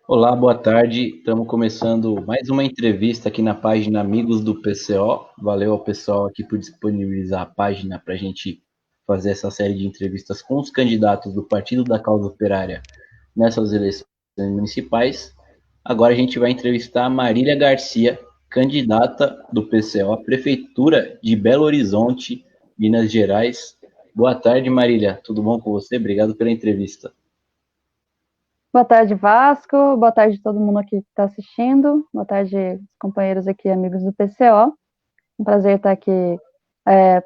Olá, boa tarde. Estamos começando mais uma entrevista aqui na página Amigos do PCO. Valeu ao pessoal aqui por disponibilizar a página para a gente fazer essa série de entrevistas com os candidatos do Partido da Causa Operária nessas eleições municipais. Agora a gente vai entrevistar a Marília Garcia, candidata do PCO à Prefeitura de Belo Horizonte, Minas Gerais. Boa tarde, Marília. Tudo bom com você? Obrigado pela entrevista. Boa tarde, Vasco. Boa tarde todo mundo aqui que está assistindo. Boa tarde, companheiros aqui, amigos do PCO. Um prazer estar aqui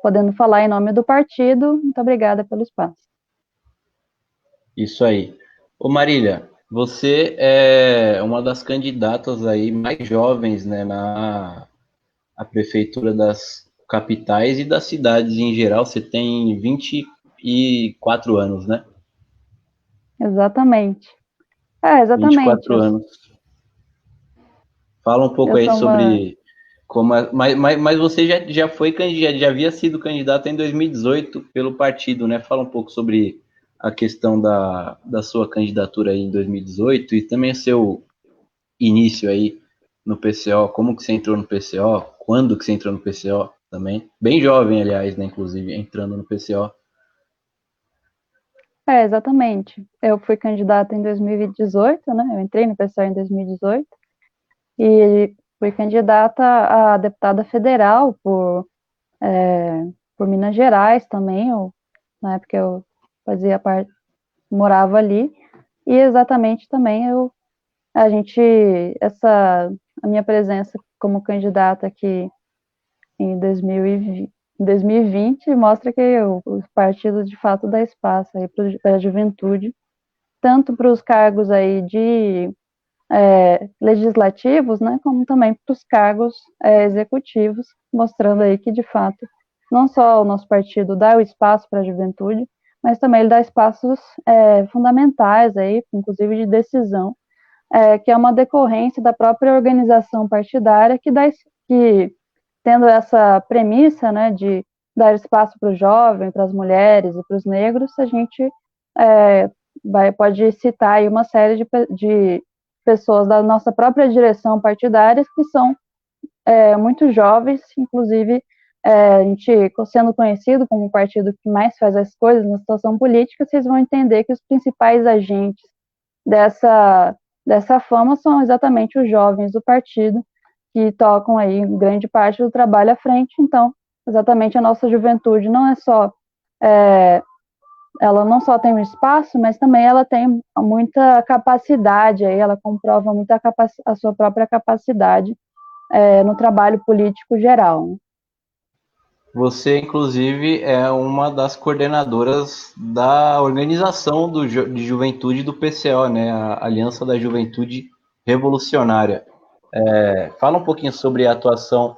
podendo falar em nome do partido. Muito obrigada pelo espaço. Isso aí. Ô Marília, você é uma das candidatas aí mais jovens, né, na a prefeitura das capitais e das cidades em geral. Você tem 24 anos, né? Exatamente. Vinte e Exatamente. quatro anos. Fala um pouco Eu aí sou uma. sobre como é, mas você já foi candidato, já havia sido candidato em 2018 pelo partido, né? Fala um pouco sobre a questão da sua candidatura aí em 2018 e também seu início aí no PCO, como que você entrou no PCO, quando que você entrou no PCO também, bem jovem, aliás, né, inclusive, entrando no PCO. Exatamente. Eu fui candidata em 2018, né? Eu entrei no PCO em 2018 e fui candidata a deputada federal por Minas Gerais também. Na época eu fazia parte, morava ali. E exatamente também a gente, a minha presença como candidata aqui em 2020 mostra que o partido de fato dá espaço aí para a juventude, tanto para os cargos aí de legislativos, né, como também para os cargos executivos, mostrando aí que de fato não só o nosso partido dá o espaço para a juventude, mas também ele dá espaços fundamentais aí, inclusive de decisão, que é uma decorrência da própria organização partidária que tendo essa premissa, né, de dar espaço para o jovem, para as mulheres e para os negros, a gente é, pode citar aí uma série de pessoas da nossa própria direção partidária que são muito jovens, inclusive a gente sendo conhecido como o partido que mais faz as coisas na situação política, vocês vão entender que os principais agentes dessa, dessa fama são exatamente os jovens do partido, que tocam aí grande parte do trabalho à frente. Então, exatamente a nossa juventude não é só, é, ela não só tem um espaço, mas também ela tem muita capacidade, aí ela comprova muito a sua própria capacidade no trabalho político geral. Você, inclusive, é uma das coordenadoras da organização de juventude do PCO, né? A Aliança da Juventude Revolucionária. Fala um pouquinho sobre a atuação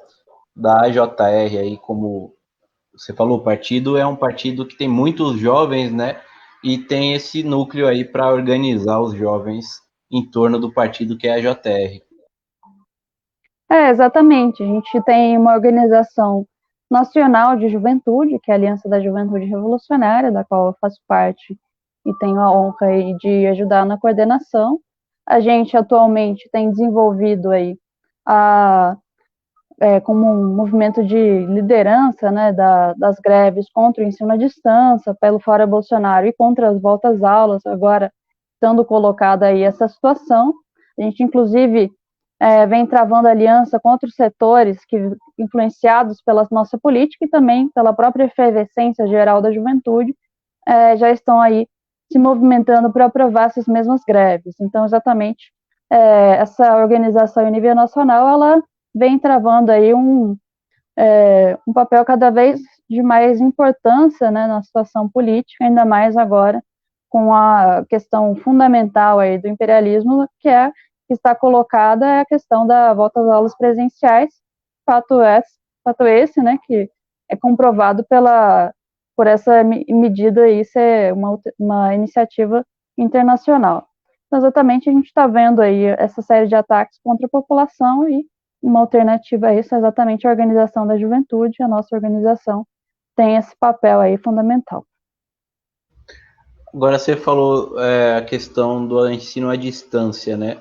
da AJR aí, como você falou, o partido é um partido que tem muitos jovens, né? E tem esse núcleo aí para organizar os jovens em torno do partido que é a JR. Exatamente. A gente tem uma organização nacional de juventude, que é a Aliança da Juventude Revolucionária, da qual eu faço parte e tenho a honra aí de ajudar na coordenação. A gente atualmente tem desenvolvido aí a, como um movimento de liderança, né, das greves contra o ensino à distância, pelo Fora Bolsonaro e contra as voltas às aulas, agora estando colocada aí essa situação. A gente, inclusive, vem travando aliança contra os setores que, influenciados pela nossa política e também pela própria efervescência geral da juventude, já estão aí se movimentando para aprovar essas mesmas greves. Então, exatamente, essa organização em nível nacional, ela vem travando aí um papel cada vez de mais importância, né, na situação política, ainda mais agora com a questão fundamental aí do imperialismo, que está colocada é a questão da volta às aulas presenciais, fato, é, fato esse, né, que é comprovado por essa medida aí ser uma iniciativa internacional. Então, exatamente, a gente está vendo aí essa série de ataques contra a população e uma alternativa a isso é exatamente a organização da juventude. A nossa organização tem esse papel aí fundamental. Agora você falou a questão do ensino à distância, né?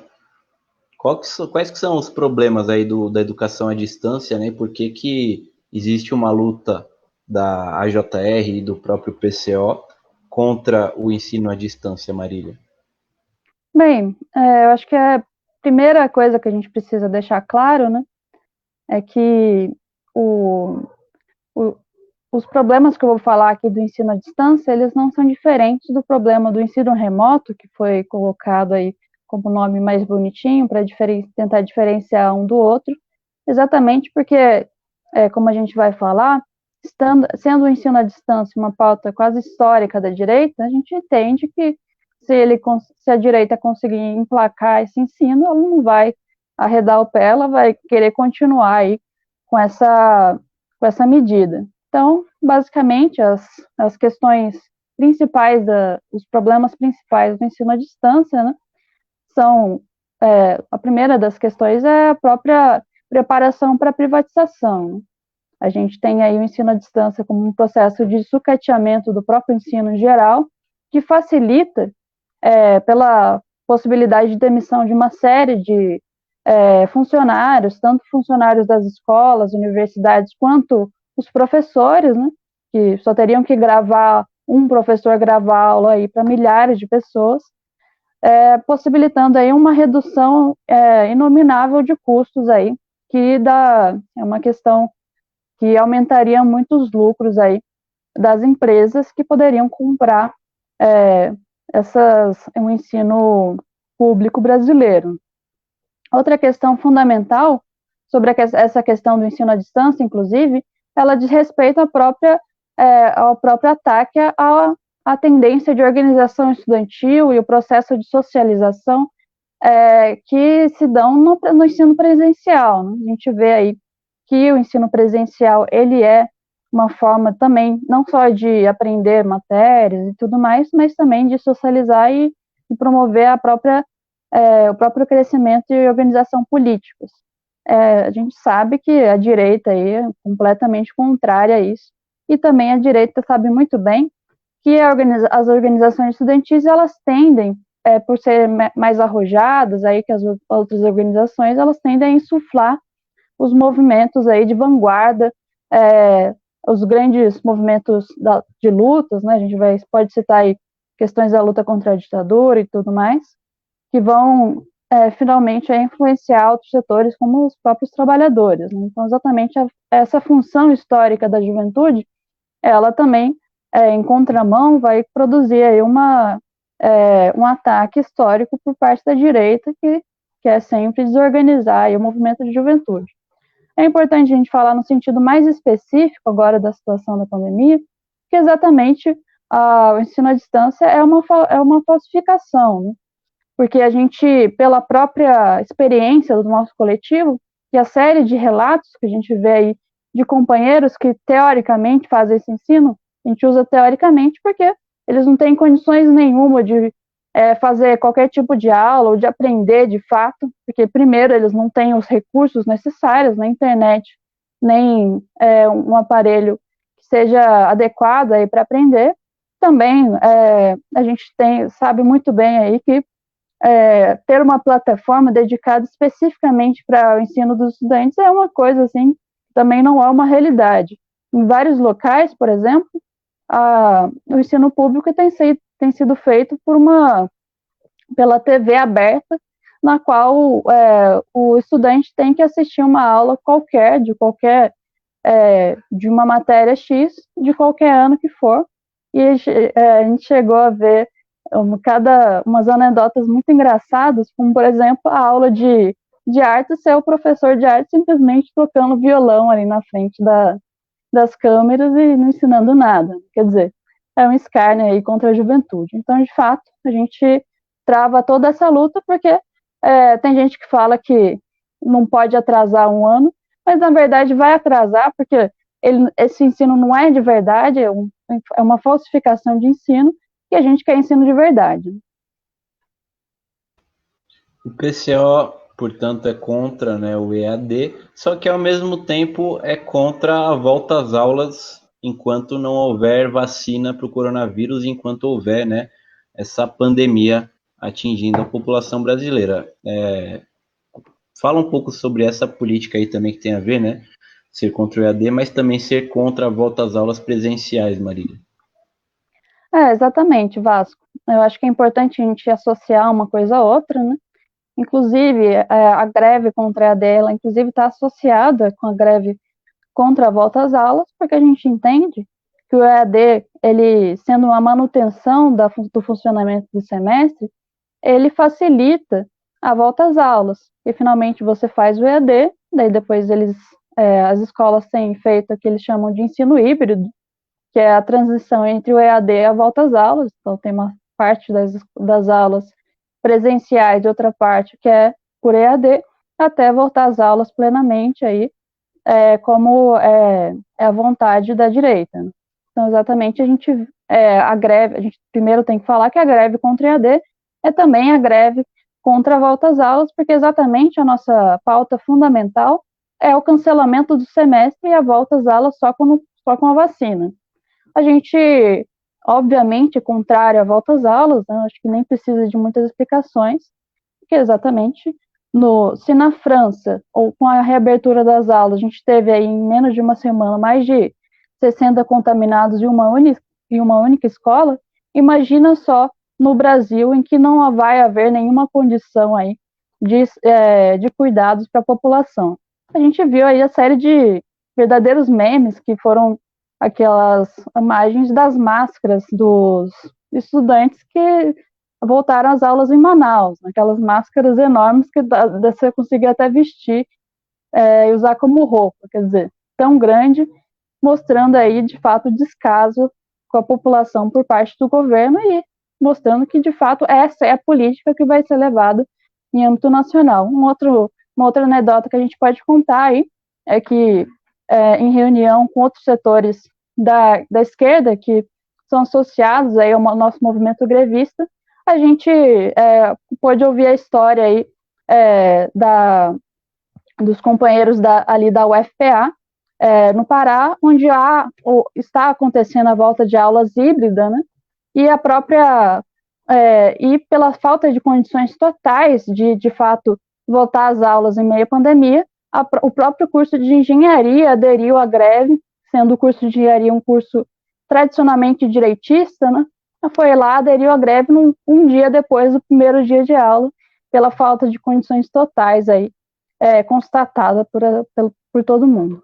Quais que são os problemas aí da educação à distância, né? Por que que existe uma luta da AJR e do próprio PCO contra o ensino à distância, Marília? Bem, eu acho que a primeira coisa que a gente precisa deixar claro, né, é que o, o, os problemas que eu vou falar aqui do ensino à distância, eles não são diferentes do problema do ensino remoto, que foi colocado aí como nome mais bonitinho para tentar diferenciar um do outro, exatamente porque, como a gente vai falar, sendo o ensino à distância uma pauta quase histórica da direita, a gente entende que se a direita conseguir emplacar esse ensino, ela não vai arredar o pé, ela vai querer continuar aí com essa medida. Então, basicamente, as questões principais, os problemas principais do ensino à distância, né, são, a primeira das questões é a própria preparação para a privatização. A gente tem aí o ensino à distância como um processo de sucateamento do próprio ensino em geral, que facilita, pela possibilidade de demissão de uma série de funcionários, tanto funcionários das escolas, universidades, quanto os professores, né, que só teriam que gravar, um professor gravar aula aí para milhares de pessoas, possibilitando aí uma redução inominável de custos aí, é uma questão que aumentaria muito os lucros aí das empresas que poderiam comprar é, um ensino público brasileiro. Outra questão fundamental sobre essa questão do ensino à distância, inclusive, ela diz respeito ao próprio ataque à tendência de organização estudantil e o processo de socialização que se dão no ensino presencial. Né? A gente vê aí que o ensino presencial ele é uma forma também não só de aprender matérias e tudo mais, mas também de socializar e promover o próprio crescimento e organização políticos. A gente sabe que a direita aí é completamente contrária a isso, e também a direita sabe muito bem que as organizações estudantis elas tendem, por serem mais arrojadas aí que as outras organizações, elas tendem a insuflar os movimentos aí de vanguarda, os grandes movimentos de lutas, né? A gente pode citar aí questões da luta contra a ditadura e tudo mais, que vão finalmente influenciar outros setores como os próprios trabalhadores. Né? Então, exatamente essa função histórica da juventude, ela também, em contramão, vai produzir aí um ataque histórico por parte da direita que quer sempre desorganizar aí o movimento de juventude. É importante a gente falar no sentido mais específico agora da situação da pandemia, que exatamente o ensino à distância é uma falsificação, né? Porque a gente, pela própria experiência do nosso coletivo, e a série de relatos que a gente vê aí de companheiros que teoricamente fazem esse ensino, a gente usa teoricamente porque eles não têm condições nenhuma de fazer qualquer tipo de aula ou de aprender de fato, porque primeiro eles não têm os recursos necessários na internet, nem um aparelho que seja adequado aí para aprender. Também a gente sabe muito bem aí que ter uma plataforma dedicada especificamente para o ensino dos estudantes é uma coisa assim, também não é uma realidade. Em vários locais, por exemplo, o ensino público tem sido feito pela TV aberta, na qual o estudante tem que assistir uma aula qualquer, de uma matéria X, de qualquer ano que for, e a gente chegou a ver umas anedotas muito engraçadas, como, por exemplo, a aula de arte, ser o professor de arte simplesmente tocando violão ali na frente das câmeras e não ensinando nada. Quer dizer, é um escárnio aí contra a juventude. Então, de fato, a gente trava toda essa luta porque tem gente que fala que não pode atrasar um ano, mas na verdade vai atrasar porque esse ensino não é de verdade, é uma falsificação de ensino, e a gente quer ensino de verdade. O PCO, portanto, é contra, né, o EAD, só que ao mesmo tempo é contra a volta às aulas enquanto não houver vacina para o coronavírus, enquanto houver, né, essa pandemia atingindo a população brasileira. Fala um pouco sobre essa política aí também que tem a ver, né? Ser contra o EAD, mas também ser contra a volta às aulas presenciais, Marília. Exatamente, Vasco. Eu acho que é importante a gente associar uma coisa a outra, né? Inclusive, a greve contra a EAD, ela inclusive está associada com a greve contra a volta às aulas, porque a gente entende que o EAD, ele sendo uma manutenção do funcionamento do semestre, ele facilita a volta às aulas. E finalmente você faz o EAD, daí depois as escolas têm feito o que eles chamam de ensino híbrido, que é a transição entre o EAD e a volta às aulas. Então tem uma parte das aulas presenciais e outra parte que é por EAD, até voltar às aulas plenamente aí, como é a vontade da direita. Então, exatamente, a greve, a gente primeiro tem que falar que a greve contra o EAD é também a greve contra a volta às aulas, porque exatamente a nossa pauta fundamental é o cancelamento do semestre e a volta às aulas só com a vacina. A gente, obviamente, é contrário à volta às aulas, né? Acho que nem precisa de muitas explicações, porque exatamente se na França, ou com a reabertura das aulas, a gente teve aí em menos de uma semana mais de 60 contaminados em uma única escola, imagina só no Brasil, em que não vai haver nenhuma condição aí de cuidados para a população. A gente viu aí a série de verdadeiros memes, que foram aquelas imagens das máscaras dos estudantes que voltaram às aulas em Manaus, aquelas máscaras enormes que você conseguia até vestir e usar como roupa, quer dizer, tão grande, mostrando aí, de fato, descaso com a população por parte do governo e mostrando que, de fato, essa é a política que vai ser levada em âmbito nacional. Uma outra anedota que a gente pode contar aí é que, em reunião com outros setores da esquerda, que são associados aí ao nosso movimento grevista, a gente pôde ouvir a história aí dos companheiros ali da UFPA, no Pará, onde está acontecendo a volta de aulas híbrida, né? E pela falta de condições totais de fato, voltar às aulas em meio à pandemia, o próprio curso de engenharia aderiu à greve, sendo o curso de engenharia um curso tradicionalmente direitista, né? Foi lá, aderiu à greve um dia depois do primeiro dia de aula, pela falta de condições totais aí, constatada por todo mundo.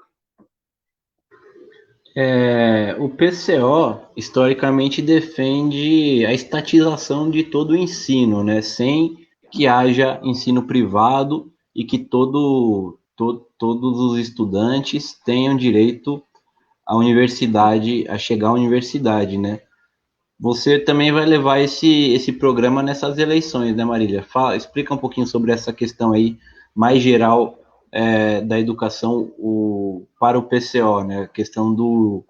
O PCO, historicamente, defende a estatização de todo o ensino, né? Sem que haja ensino privado e que todos os estudantes tenham direito à universidade, a chegar à universidade, né? Você também vai levar esse programa nessas eleições, né, Marília? Explica um pouquinho sobre essa questão aí, mais geral, da educação para o PCO, né? A questão do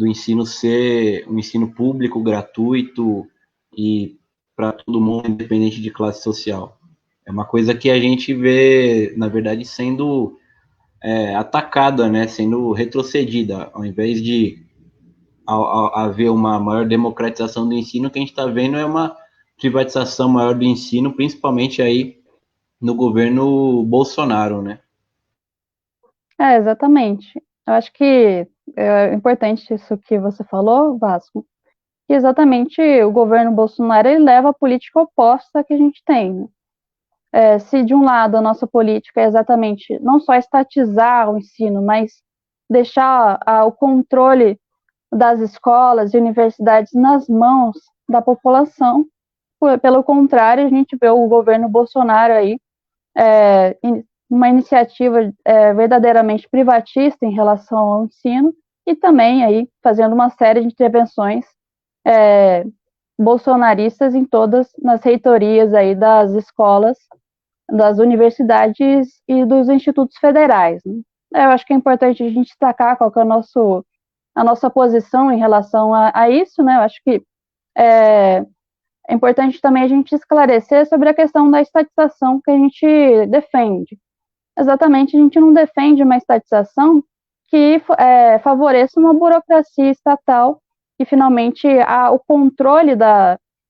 ensino ser um ensino público, gratuito e para todo mundo, independente de classe social. É uma coisa que a gente vê, na verdade, sendo atacada, né? Sendo retrocedida, ao invés de haver uma maior democratização do ensino, o que a gente está vendo é uma privatização maior do ensino, principalmente aí no governo Bolsonaro, né? Exatamente. Eu acho que é importante isso que você falou, Vasco, que exatamente o governo Bolsonaro ele leva a política oposta que a gente tem, né? Se de um lado a nossa política é exatamente não só estatizar o ensino, mas deixar o controle das escolas e universidades nas mãos da população, pelo contrário, a gente vê o governo Bolsonaro aí uma iniciativa verdadeiramente privatista em relação ao ensino e também aí fazendo uma série de intervenções bolsonaristas nas reitorias aí das escolas, das universidades e dos institutos federais, né? Eu acho que é importante a gente destacar qual que é a nossa posição em relação a isso, né? Eu acho que é importante também a gente esclarecer sobre a questão da estatização que a gente defende. Exatamente, a gente não defende uma estatização que favoreça uma burocracia estatal e, finalmente, o controle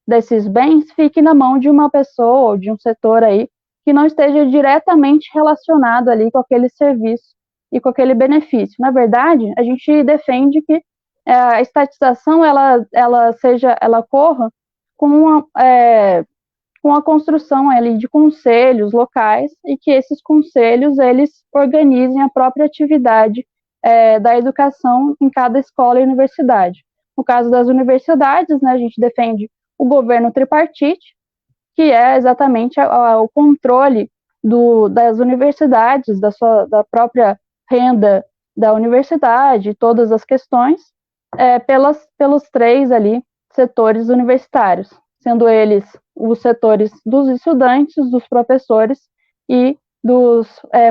desses bens fique na mão de uma pessoa ou de um setor aí que não esteja diretamente relacionado ali com aquele serviço e com aquele benefício. Na verdade, a gente defende que a estatização ela ocorra com a construção ali de conselhos locais e que esses conselhos eles organizem a própria atividade da educação em cada escola e universidade. No caso das universidades, né, a gente defende o governo tripartite, que é exatamente o controle das universidades, da própria renda da universidade, todas as questões, pelos três ali setores universitários, sendo eles os setores dos estudantes, dos professores e dos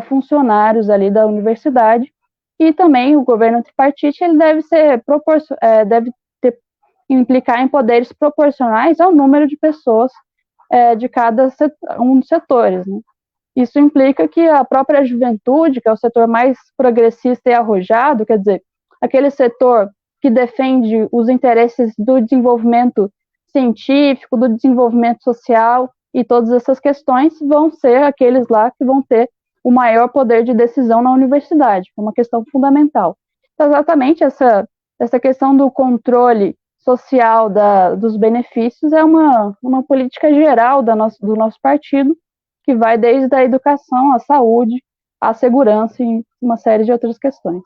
funcionários ali da universidade. E também o governo tripartite ele deve implicar em poderes proporcionais ao número de pessoas de cada um dos setores, né? Isso implica que a própria juventude, que é o setor mais progressista e arrojado, quer dizer, aquele setor que defende os interesses do desenvolvimento científico, do desenvolvimento social e todas essas questões, vão ser aqueles lá que vão ter o maior poder de decisão na universidade, é uma questão fundamental. Então, exatamente essa questão do controle social dos benefícios é uma política geral do nosso partido, que vai desde a educação, à saúde, à segurança e uma série de outras questões.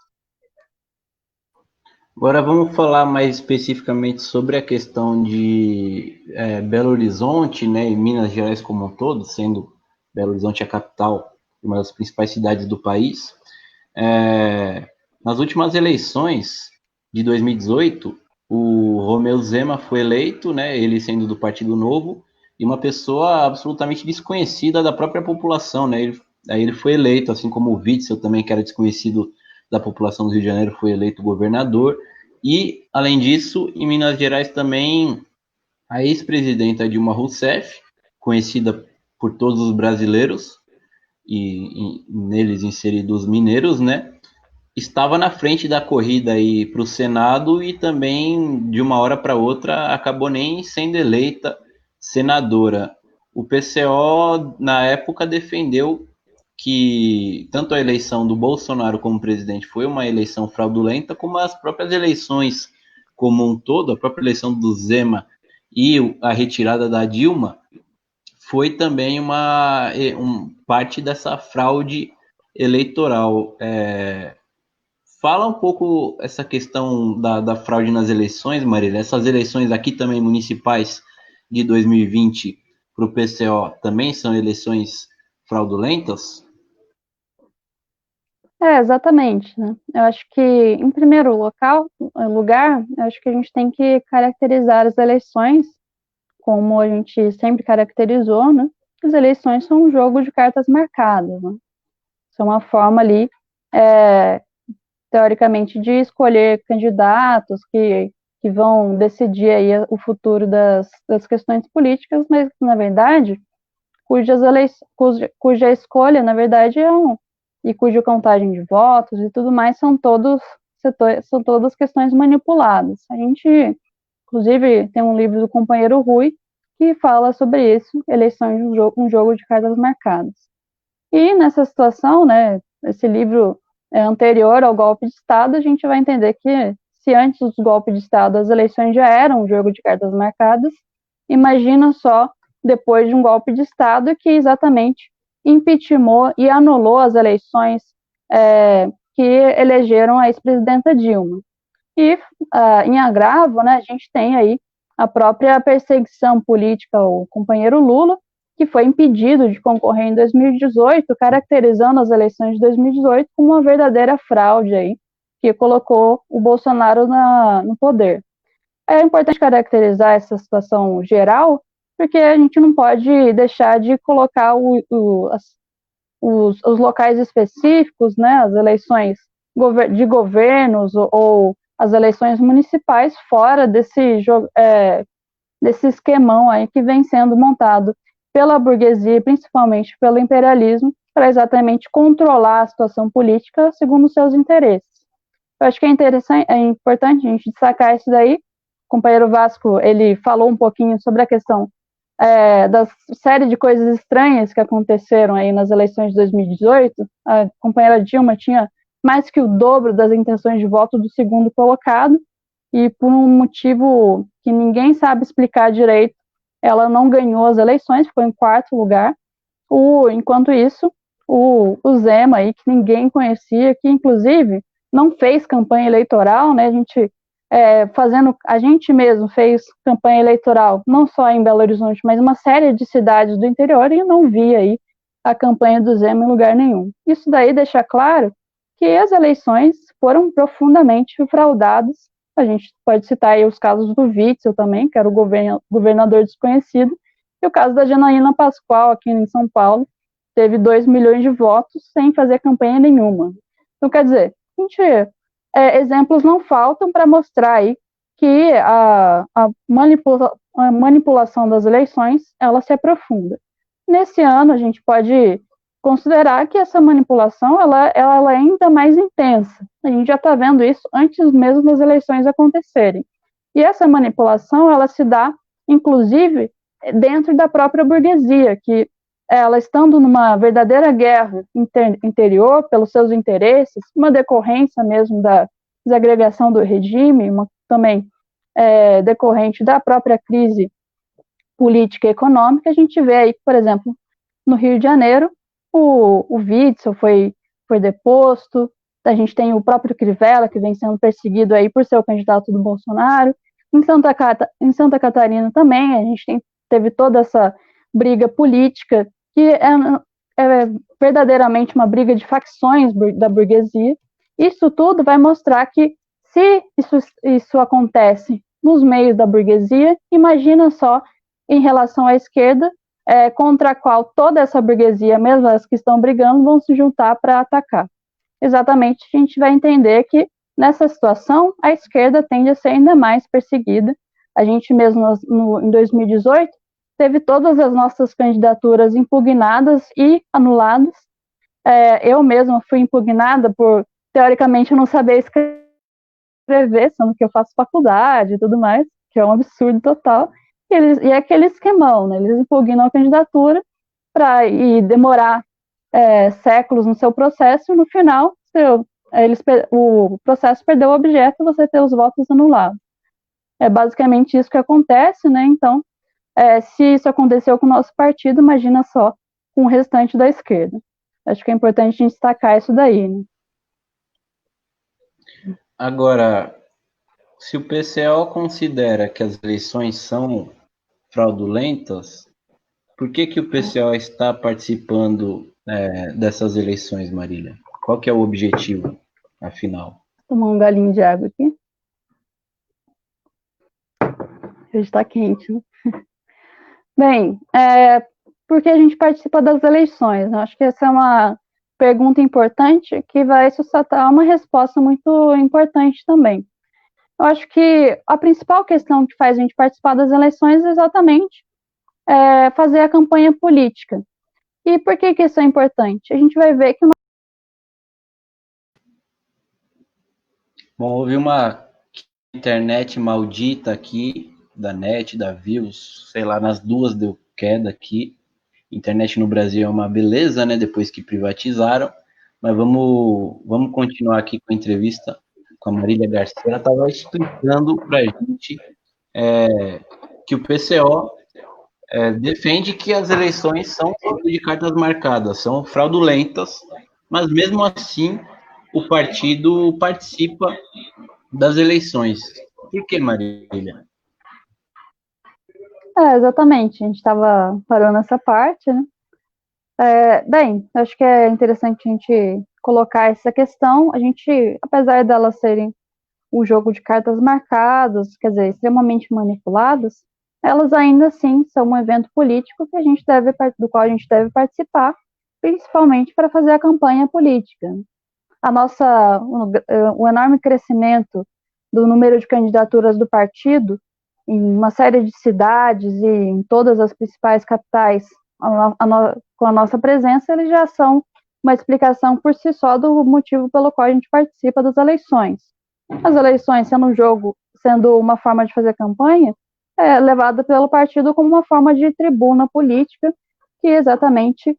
Agora vamos falar mais especificamente sobre a questão de Belo Horizonte, né, e Minas Gerais como um todo, sendo Belo Horizonte a capital, uma das principais cidades do país. Nas últimas eleições de 2018, o Romeu Zema foi eleito, né, ele sendo do Partido Novo, e uma pessoa absolutamente desconhecida da própria população, né? Ele foi eleito, assim como o Witzel também, que era desconhecido da população do Rio de Janeiro, foi eleito governador. E, além disso, em Minas Gerais também, a ex-presidenta Dilma Rousseff, conhecida por todos os brasileiros, e neles inseridos os mineiros, né? Estava na frente da corrida aí para o Senado e também, de uma hora para outra, acabou nem sendo eleita senadora. O PCO, na época, defendeu que tanto a eleição do Bolsonaro como presidente foi uma eleição fraudulenta, como as próprias eleições como um todo, a própria eleição do Zema e a retirada da Dilma, foi também parte dessa fraude eleitoral. Fala um pouco essa questão da fraude nas eleições, Marília. Essas eleições aqui também municipais de 2020 para o PCO também são eleições fraudulentas? Exatamente, né? Eu acho que, em primeiro lugar, eu acho que a gente tem que caracterizar as eleições como a gente sempre caracterizou, né? As eleições são um jogo de cartas marcadas, né? São uma forma ali, teoricamente, de escolher candidatos que vão decidir aí o futuro das questões políticas, mas, na verdade, cuja escolha, na verdade, e cuja contagem de votos e tudo mais são todas questões manipuladas. A gente, inclusive, tem um livro do companheiro Rui que fala sobre isso, eleições, um jogo de cartas marcadas. E nessa situação, né, esse livro anterior ao golpe de Estado, a gente vai entender que se antes do golpe de Estado as eleições já eram um jogo de cartas marcadas, imagina só depois de um golpe de Estado que exatamente impeachmentou e anulou as eleições que elegeram a ex-presidenta Dilma. E, em agravo, né, a gente tem aí a própria perseguição política ao companheiro Lula, que foi impedido de concorrer em 2018, caracterizando as eleições de 2018 como uma verdadeira fraude aí, que colocou o Bolsonaro no poder. É importante caracterizar essa situação geral, porque a gente não pode deixar de colocar os locais específicos, né, as eleições de governos ou as eleições municipais fora desse esquemão aí que vem sendo montado pela burguesia, principalmente pelo imperialismo, para exatamente controlar a situação política segundo seus interesses. Eu acho que é importante a gente destacar isso daí. O companheiro Vasco, ele falou um pouquinho sobre a questão da série de coisas estranhas que aconteceram aí nas eleições de 2018, a companheira Dilma tinha mais que o dobro das intenções de voto do segundo colocado, e por um motivo que ninguém sabe explicar direito, ela não ganhou as eleições, ficou em quarto lugar. Enquanto isso, o Zema, aí, que ninguém conhecia, que inclusive não fez campanha eleitoral, né? A gente mesmo fez campanha eleitoral, não só em Belo Horizonte, mas uma série de cidades do interior, e não vi aí a campanha do Zema em lugar nenhum. Isso daí deixa claro que as eleições foram profundamente fraudadas. A gente pode citar aí os casos do Witzel também, que era o governador desconhecido, e o caso da Janaína Pascoal, aqui em São Paulo, teve 2 milhões de votos sem fazer campanha nenhuma. Então, quer dizer, exemplos não faltam para mostrar aí que a manipulação das eleições, ela se aprofunda. Nesse ano, a gente pode considerar que essa manipulação ela é ainda mais intensa. A gente já está vendo isso antes mesmo das eleições acontecerem. E essa manipulação ela se dá, inclusive, dentro da própria burguesia, que ela estando numa verdadeira guerra interior pelos seus interesses, uma decorrência mesmo da desagregação do regime, também decorrente da própria crise política e econômica, a gente vê aí, por exemplo, no Rio de Janeiro, o Witzel foi deposto, a gente tem o próprio Crivella, que vem sendo perseguido aí por ser o candidato do Bolsonaro. Em Santa Catarina também, a gente teve toda essa briga política, que é verdadeiramente uma briga de facções da burguesia. Isso tudo vai mostrar que, se isso acontece nos meios da burguesia, imagina só em relação à esquerda, contra a qual toda essa burguesia, mesmo as que estão brigando, vão se juntar para atacar. Exatamente, a gente vai entender que, nessa situação, a esquerda tende a ser ainda mais perseguida. A gente mesmo, em 2018, teve todas as nossas candidaturas impugnadas e anuladas. Eu mesma fui impugnada por, teoricamente, eu não saber escrever, sendo que eu faço faculdade e tudo mais, que é um absurdo total. E é aquele esquemão, né? Eles impugnam a candidatura para demorar séculos no seu processo, e no final, o processo perdeu o objeto, você ter os votos anulados. É basicamente isso que acontece, né? Então, se isso aconteceu com o nosso partido, imagina só com o restante da esquerda. Acho que é importante a gente destacar isso daí, né? Agora, se o PCO considera que as eleições são fraudulentas, por que o PCO está participando dessas eleições, Marília? Qual que é o objetivo, afinal? Vou tomar um galinho de água aqui. Hoje está quente, né? Bem, porque a gente participa das eleições, né? Acho que essa é uma pergunta importante que vai suscitar uma resposta muito importante também. Eu acho que a principal questão que faz a gente participar das eleições é exatamente fazer a campanha política. E por que isso é importante? A gente vai ver que... Bom, houve uma internet maldita aqui, da NET, da Views, sei lá, nas duas deu queda aqui. Internet no Brasil é uma beleza, né, depois que privatizaram. Mas vamos continuar aqui com a entrevista com a Marília Garcia. Ela estava explicando para a gente que o PCO defende que as eleições são de cartas marcadas, são fraudulentas, mas mesmo assim o partido participa das eleições. Por que, Marília? Exatamente, a gente estava parando essa parte, né? Bem, acho que é interessante a gente colocar essa questão. A gente, apesar delas serem um jogo de cartas marcadas, quer dizer, extremamente manipuladas, elas ainda assim são um evento político do qual a gente deve participar, principalmente para fazer a campanha política. O enorme crescimento do número de candidaturas do partido em uma série de cidades e em todas as principais capitais, com a nossa presença, eles já são uma explicação por si só do motivo pelo qual a gente participa das eleições. As eleições sendo uma forma de fazer campanha, levada pelo partido como uma forma de tribuna política, que exatamente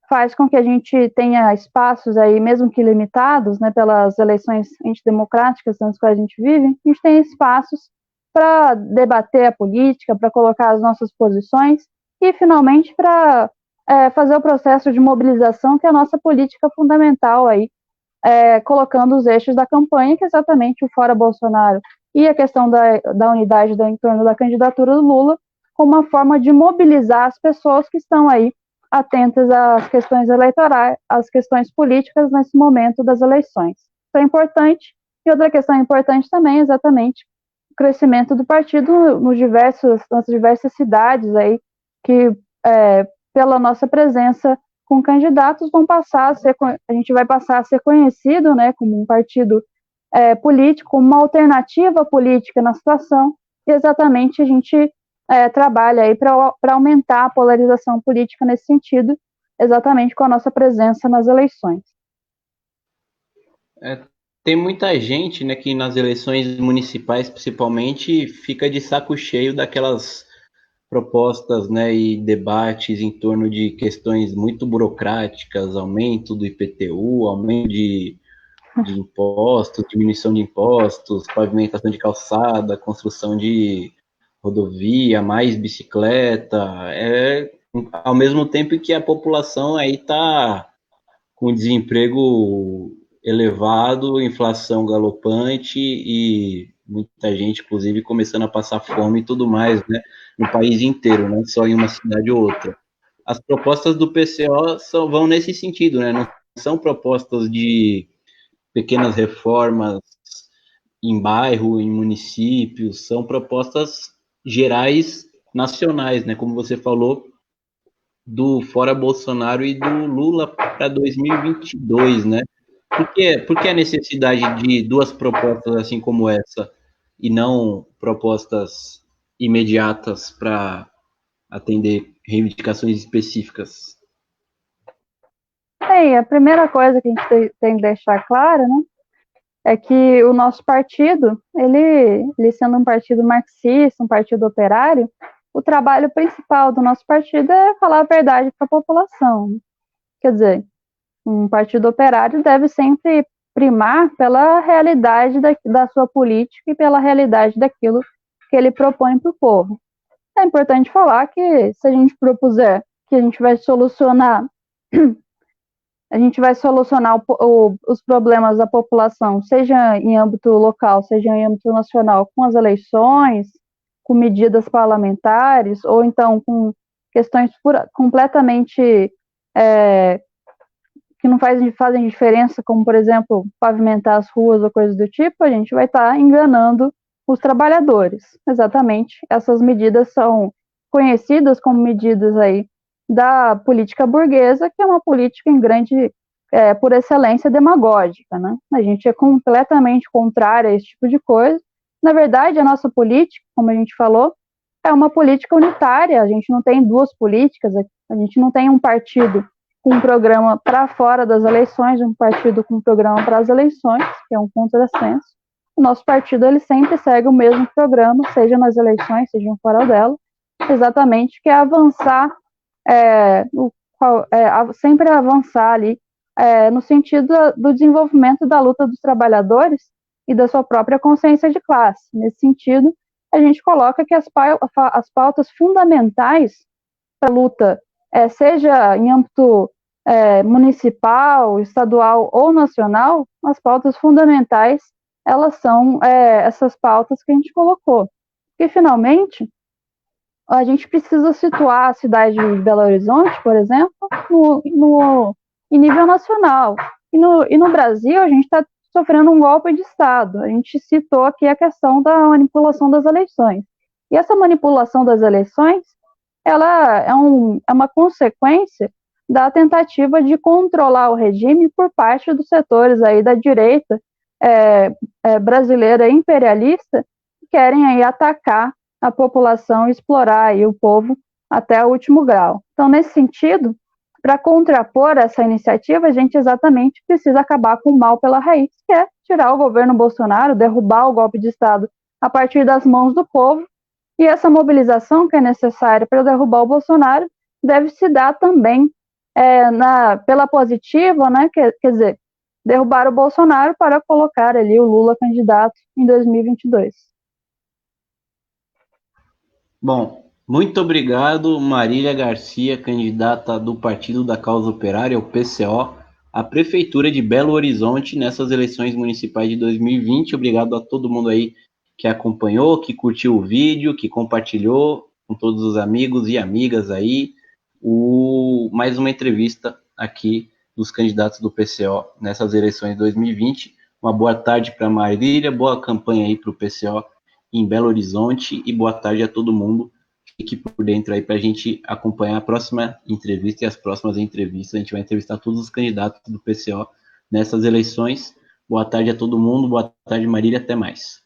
faz com que a gente tenha espaços aí, mesmo que limitados, né, pelas eleições antidemocráticas nas quais a gente vive, a gente tem espaços para debater a política, para colocar as nossas posições e, finalmente, para fazer o processo de mobilização, que é a nossa política fundamental aí, colocando os eixos da campanha, que é exatamente o Fora Bolsonaro e a questão da unidade em torno da candidatura do Lula, como uma forma de mobilizar as pessoas que estão aí atentas às questões eleitorais, às questões políticas nesse momento das eleições. Isso é importante. E outra questão importante também é exatamente o crescimento do partido nas diversas cidades aí, que pela nossa presença com candidatos a gente vai passar a ser conhecido, né, como um partido político, uma alternativa política na situação, e exatamente a gente trabalha aí para aumentar a polarização política nesse sentido, exatamente com a nossa presença nas eleições. Tem muita gente, né, que nas eleições municipais, principalmente, fica de saco cheio daquelas propostas, né, e debates em torno de questões muito burocráticas, aumento do IPTU, aumento de impostos, diminuição de impostos, pavimentação de calçada, construção de rodovia, mais bicicleta, ao mesmo tempo que a população aí está com desemprego elevado, inflação galopante e muita gente, inclusive, começando a passar fome e tudo mais, né, no país inteiro, não só em uma cidade ou outra. As propostas do PCO vão nesse sentido, né, não são propostas de pequenas reformas em bairro, em municípios, são propostas gerais nacionais, né? Como você falou, do Fora Bolsonaro e do Lula para 2022, né? Por que a necessidade de duas propostas assim como essa e não propostas imediatas para atender reivindicações específicas? A primeira coisa que a gente tem que deixar claro, né, é que o nosso partido, ele sendo um partido marxista, um partido operário, o trabalho principal do nosso partido é falar a verdade para a população. Quer dizer, um partido operário deve sempre primar pela realidade da sua política e pela realidade daquilo que ele propõe para o povo. É importante falar que se a gente propuser que a gente vai solucionar os problemas da população, seja em âmbito local, seja em âmbito nacional, com as eleições, com medidas parlamentares, ou então com questões completamente que não fazem diferença, como, por exemplo, pavimentar as ruas ou coisas do tipo, a gente vai estar enganando os trabalhadores. Exatamente, essas medidas são conhecidas como medidas aí da política burguesa, que é uma política em grande, por excelência, demagógica, né? A gente é completamente contrário a esse tipo de coisa. Na verdade, a nossa política, como a gente falou, é uma política unitária, a gente não tem duas políticas, a gente não tem um partido com um programa para fora das eleições, um partido com um programa para as eleições, que é um contrassenso. O nosso partido, ele sempre segue o mesmo programa, seja nas eleições, seja fora dela, exatamente, que é avançar, sempre avançar ali, no sentido do desenvolvimento da luta dos trabalhadores e da sua própria consciência de classe. Nesse sentido, a gente coloca que as pautas fundamentais para a luta, seja em âmbito municipal, estadual ou nacional, as pautas fundamentais, elas são essas pautas que a gente colocou. E, finalmente, a gente precisa situar a cidade de Belo Horizonte, por exemplo, em nível nacional. E no Brasil, a gente está sofrendo um golpe de Estado. A gente citou aqui a questão da manipulação das eleições. E essa manipulação das eleições, ela é uma consequência da tentativa de controlar o regime por parte dos setores aí da direita brasileira imperialista, que querem aí atacar a população e explorar aí o povo até o último grau. Então, nesse sentido, para contrapor essa iniciativa, a gente exatamente precisa acabar com o mal pela raiz, que é tirar o governo Bolsonaro, derrubar o golpe de Estado a partir das mãos do povo E essa mobilização que é necessária para derrubar o Bolsonaro deve se dar também pela positiva, né? Quer dizer, derrubar o Bolsonaro para colocar ali o Lula candidato em 2022. Bom, muito obrigado, Marília Garcia, candidata do Partido da Causa Operária, o PCO, à Prefeitura de Belo Horizonte nessas eleições municipais de 2020. Obrigado a todo mundo aí que acompanhou, que curtiu o vídeo, que compartilhou com todos os amigos e amigas aí. Mais uma entrevista aqui dos candidatos do PCO nessas eleições de 2020. Uma boa tarde para Marília, boa campanha aí para o PCO em Belo Horizonte e boa tarde a todo mundo. Fique por dentro aí para a gente acompanhar a próxima entrevista e as próximas entrevistas. A gente vai entrevistar todos os candidatos do PCO nessas eleições. Boa tarde a todo mundo, boa tarde Marília, até mais.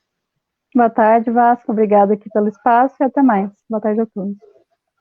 Boa tarde, Vasco, obrigada aqui pelo espaço e até mais. Boa tarde a todos.